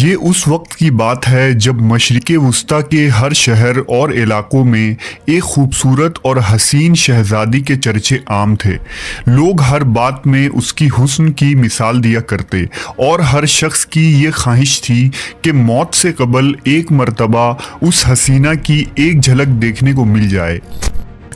یہ اس وقت کی بات ہے جب مشرق وسطیٰ کے ہر شہر اور علاقوں میں ایک خوبصورت اور حسین شہزادی کے چرچے عام تھے۔ لوگ ہر بات میں اس کی حسن کی مثال دیا کرتے اور ہر شخص کی یہ خواہش تھی کہ موت سے قبل ایک مرتبہ اس حسینہ کی ایک جھلک دیکھنے کو مل جائے۔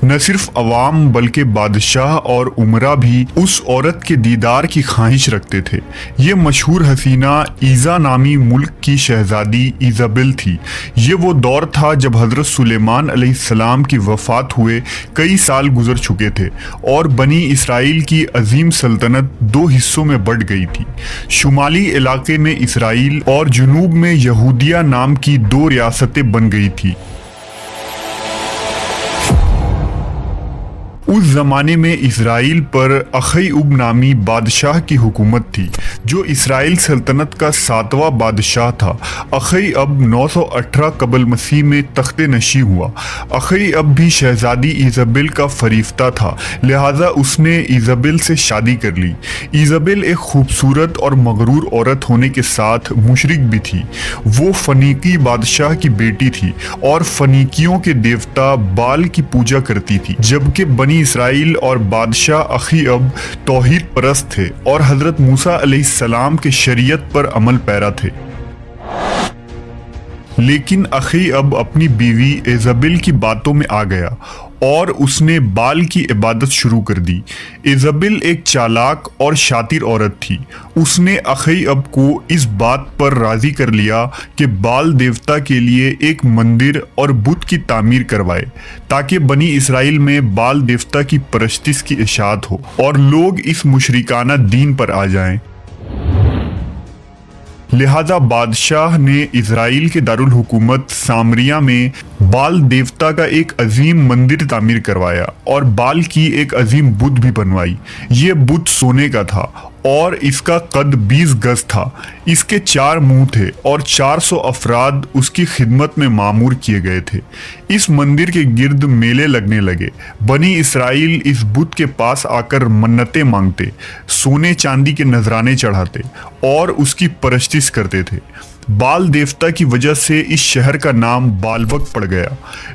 نہ صرف عوام بلکہ بادشاہ اور امراء بھی اس عورت کے دیدار کی خواہش رکھتے تھے۔ یہ مشہور حسینہ ایزا نامی ملک کی شہزادی ایزابل تھی۔ یہ وہ دور تھا جب حضرت سلیمان علیہ السلام کی وفات ہوئے کئی سال گزر چکے تھے اور بنی اسرائیل کی عظیم سلطنت دو حصوں میں بٹ گئی تھی۔ شمالی علاقے میں اسرائیل اور جنوب میں یہودیہ نام کی دو ریاستیں بن گئی تھی۔ اس زمانے میں اسرائیل پر اخیعب نامی بادشاہ کی حکومت تھی جو اسرائیل سلطنت کا 7واں بادشاہ تھا۔ اخیعب 918 قبل مسیح میں تخت نشین ہوا۔ اخیعب بھی شہزادی ایزابل کا فریفتہ تھا، لہٰذا اس نے ایزابل سے شادی کر لی۔ ایزابل ایک خوبصورت اور مغرور عورت ہونے کے ساتھ مشرک بھی تھی۔ وہ فنیقی بادشاہ کی بیٹی تھی اور فنیقیوں کے دیوتا بال کی پوجا کرتی تھی، جبکہ بنی اسرائیل اور بادشاہ اخیعب توحید پرست تھے اور حضرت موسیٰ علیہ السلام کے شریعت پر عمل پیرا تھے۔ لیکن اخیعب اپنی بیوی ایزابل کی باتوں میں آ گیا اور اس نے بال کی عبادت شروع کر دی۔ ایزابل ایک چالاک اور شاطر عورت تھی۔ اس نے اخیعب کو اس بات پر راضی کر لیا کہ بال دیوتا کے لیے ایک مندر اور بت کی تعمیر کروائے تاکہ بنی اسرائیل میں بال دیوتا کی پرستش کی اشاعت ہو اور لوگ اس مشرکانہ دین پر آ جائیں۔ لہذا بادشاہ نے اسرائیل کے دارالحکومت سامریہ میں بال دیوتا کا ایک عظیم مندر تعمیر کروایا اور بال کی ایک عظیم بت بھی بنوائی۔ یہ بت سونے کا تھا اور اس کا قد 20 گز تھا۔ اس کے 4 منہ تھے اور 400 افراد اس کی خدمت میں مامور کیے گئے تھے۔ اس مندر کے گرد میلے لگنے لگے۔ بنی اسرائیل اس بت کے پاس آ کر منتیں مانگتے، سونے چاندی کے نذرانے چڑھاتے اور اس کی پرستش کرتے تھے۔ بال دیوتا کی وجہ سے اس شہر کا نام بالبک پڑ گیا۔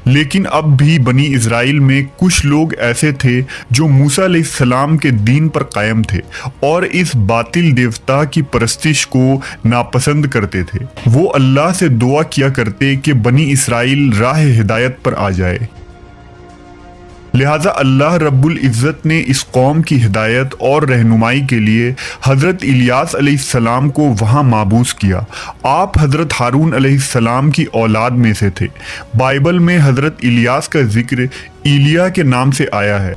لیکن اب بھی بنی اسرائیل میں کچھ لوگ ایسے تھے جو موسیٰ علیہ السلام کے دین پر قائم تھے اور اس باطل دیوتا کی پرستش کو ناپسند کرتے تھے۔ وہ اللہ سے دعا کیا کرتے کہ بنی اسرائیل راہ ہدایت پر آ جائے۔ لہٰذا اللہ رب العزت نے اس قوم کی ہدایت اور رہنمائی کے لیے حضرت الیاس علیہ السلام کو وہاں مابعوث کیا۔ آپ حضرت ہارون علیہ السلام کی اولاد میں سے تھے۔ بائبل میں حضرت الیاس کا ذکر ایلیا کے نام سے آیا ہے۔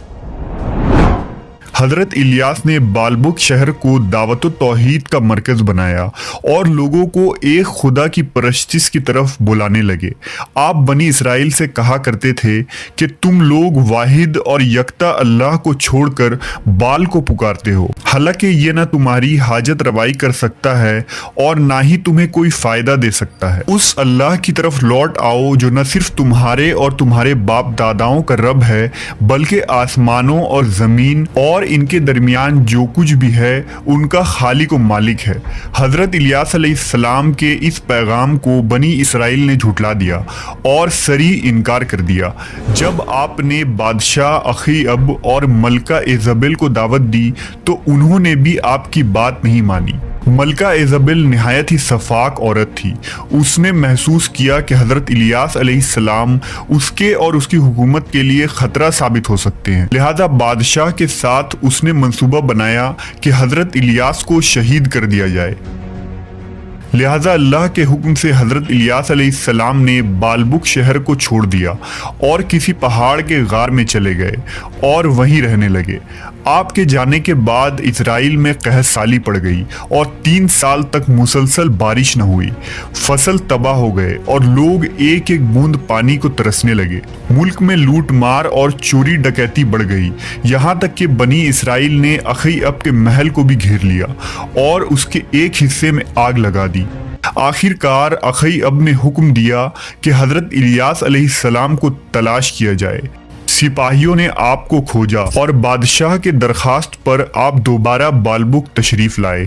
حضرت الیاس نے بالبک شہر کو دعوت و توحید کا مرکز بنایا اور لوگوں کو ایک خدا کی پرستش کی طرف بلانے لگے۔ آپ بنی اسرائیل سے کہا کرتے تھے کہ تم لوگ واحد اور یکتا اللہ کو چھوڑ کر بال کو پکارتے ہو، حالانکہ یہ نہ تمہاری حاجت روائی کر سکتا ہے اور نہ ہی تمہیں کوئی فائدہ دے سکتا ہے۔ اس اللہ کی طرف لوٹ آؤ جو نہ صرف تمہارے اور تمہارے باپ داداؤں کا رب ہے بلکہ آسمانوں اور زمین اور ان کے درمیان جو کچھ بھی ہے ان کا خالق و مالک ہے۔ حضرت الیاس علیہ السلام کے اس پیغام کو بنی اسرائیل نے جھٹلا دیا اور صریح انکار کر دیا۔ جب آپ نے بادشاہ اخیعب اور ملکہ ایزابل کو دعوت دی تو انہوں نے بھی آپ کی بات نہیں مانی۔ ملکہ ایزابل نہایت ہی صفاک عورت تھی۔ اس نے محسوس کیا کہ حضرت الیاس علیہ السلام اس کے اور اس کی حکومت کے لیے خطرہ ثابت ہو سکتے ہیں، لہذا بادشاہ کے ساتھ اس نے منصوبہ بنایا کہ حضرت الیاس کو شہید کر دیا جائے۔ لہٰذا اللہ کے حکم سے حضرت الیاس علیہ السلام نے بالبک شہر کو چھوڑ دیا اور کسی پہاڑ کے غار میں چلے گئے اور وہیں رہنے لگے۔ آپ کے جانے کے بعد اسرائیل میں قحط سالی پڑ گئی اور 3 سال تک مسلسل بارش نہ ہوئی۔ فصل تباہ ہو گئے اور لوگ ایک ایک بوند پانی کو ترسنے لگے۔ ملک میں لوٹ مار اور چوری ڈکیتی بڑھ گئی، یہاں تک کہ بنی اسرائیل نے اخیعب کے محل کو بھی گھیر لیا اور اس کے ایک حصے میں آگ لگا دی۔ آخر کار اخیعب نے حکم دیا کہ حضرت الیاس علیہ السلام کو تلاش کیا جائے۔ سپاہیوں نے آپ کو کھوجا اور بادشاہ کے درخواست پر آپ دوبارہ بالبک تشریف لائے۔